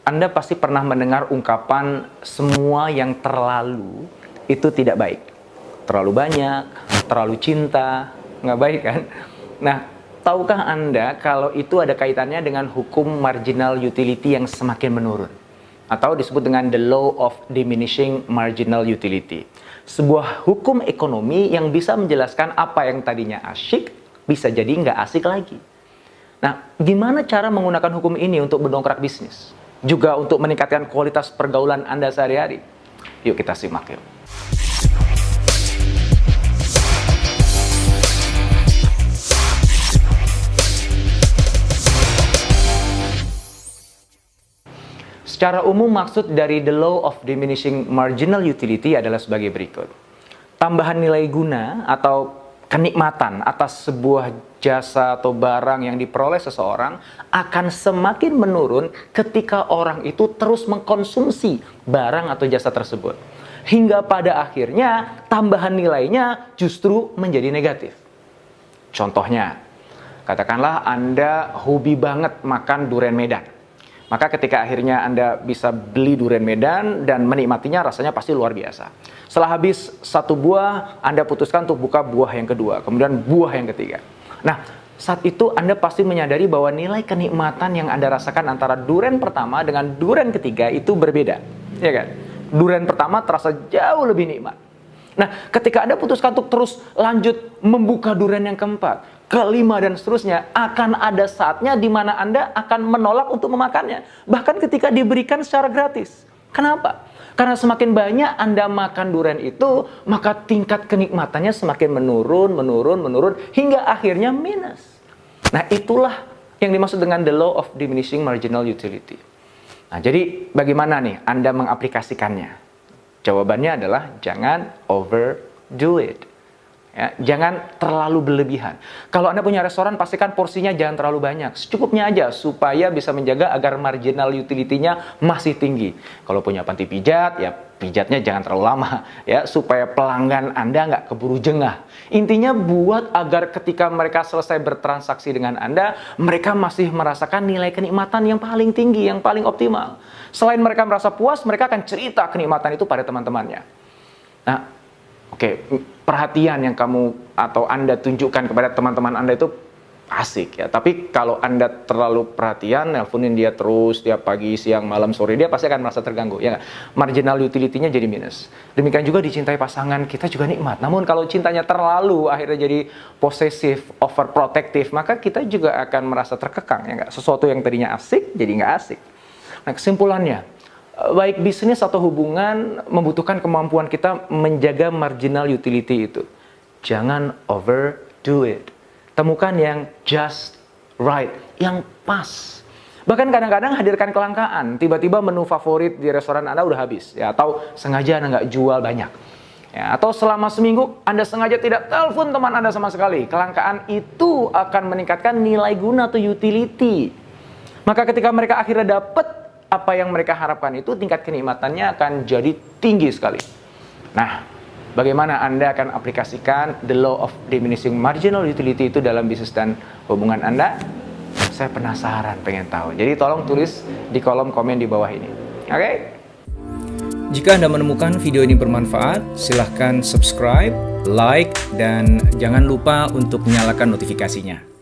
Anda pasti pernah mendengar ungkapan semua yang terlalu itu tidak baik. Terlalu banyak, terlalu cinta, nggak baik kan? Nah, tahukah Anda kalau itu ada kaitannya dengan hukum marginal utility yang semakin menurun? Atau disebut dengan the law of diminishing marginal utility. Sebuah hukum ekonomi yang bisa menjelaskan apa yang tadinya asyik, bisa jadi nggak asik lagi. Nah, gimana cara menggunakan hukum ini untuk mendongkrak bisnis? Juga untuk meningkatkan kualitas pergaulan Anda sehari-hari? Yuk kita simak yuk. Secara umum maksud dari the law of diminishing marginal utility adalah sebagai berikut. Tambahan nilai guna atau kenikmatan atas sebuah jasa atau barang yang diperoleh seseorang akan semakin menurun ketika orang itu terus mengkonsumsi barang atau jasa tersebut. Hingga pada akhirnya tambahan nilainya justru menjadi negatif. Contohnya, katakanlah Anda hobi banget makan durian Medan. Maka ketika akhirnya Anda bisa beli durian Medan dan menikmatinya, rasanya pasti luar biasa. Setelah habis satu buah, Anda putuskan untuk buka buah yang kedua, kemudian buah yang ketiga. Nah, saat itu Anda pasti menyadari bahwa nilai kenikmatan yang Anda rasakan antara durian pertama dengan durian ketiga itu berbeda. Ya kan? Durian pertama terasa jauh lebih nikmat. Nah, ketika Anda putuskan untuk terus lanjut membuka durian yang keempat, kelima dan seterusnya, akan ada saatnya di mana Anda akan menolak untuk memakannya. Bahkan ketika diberikan secara gratis. Kenapa? Karena semakin banyak Anda makan durian itu, maka tingkat kenikmatannya semakin menurun, hingga akhirnya minus. Nah, itulah yang dimaksud dengan the law of diminishing marginal utility. Nah, jadi bagaimana nih Anda mengaplikasikannya? Jawabannya adalah jangan overdo it. Ya, jangan terlalu berlebihan. Kalau Anda punya restoran, pastikan porsinya jangan terlalu banyak. Secukupnya aja supaya bisa menjaga agar marginal utility-nya masih tinggi. Kalau punya panti pijat, ya pijatnya jangan terlalu lama. Ya, supaya pelanggan Anda nggak keburu jengah. Intinya buat agar ketika mereka selesai bertransaksi dengan Anda, mereka masih merasakan nilai kenikmatan yang paling tinggi, yang paling optimal. Selain mereka merasa puas, mereka akan cerita kenikmatan itu pada teman-temannya. Nah, oke, perhatian yang kamu atau Anda tunjukkan kepada teman-teman Anda itu asik ya. Tapi kalau Anda terlalu perhatian, nelponin dia terus tiap pagi, siang, malam, sore, dia pasti akan merasa terganggu. Ya, marginal utility-nya jadi minus. Demikian juga dicintai pasangan kita juga nikmat. Namun kalau cintanya terlalu akhirnya jadi possessive, overprotective, maka kita juga akan merasa terkekang. Ya, nggak? Sesuatu yang tadinya asik jadi nggak asik. Nah, kesimpulannya, baik bisnis atau hubungan membutuhkan kemampuan kita menjaga marginal utility itu. Jangan overdo it. Temukan yang just right, yang pas. Bahkan kadang-kadang hadirkan kelangkaan. Tiba-tiba menu favorit di restoran Anda udah habis, ya, atau sengaja Anda nggak jual banyak. Ya, atau selama seminggu Anda sengaja tidak telepon teman Anda sama sekali. Kelangkaan itu akan meningkatkan nilai guna atau utility. Maka ketika mereka akhirnya dapat apa yang mereka harapkan itu, tingkat kenikmatannya akan jadi tinggi sekali. Nah, bagaimana Anda akan aplikasikan the law of diminishing marginal utility itu dalam bisnis dan hubungan Anda? Saya penasaran, pengen tahu. Jadi tolong tulis di kolom komen di bawah ini. Oke? Jika Anda menemukan video ini bermanfaat, silahkan subscribe, like, dan jangan lupa untuk nyalakan notifikasinya.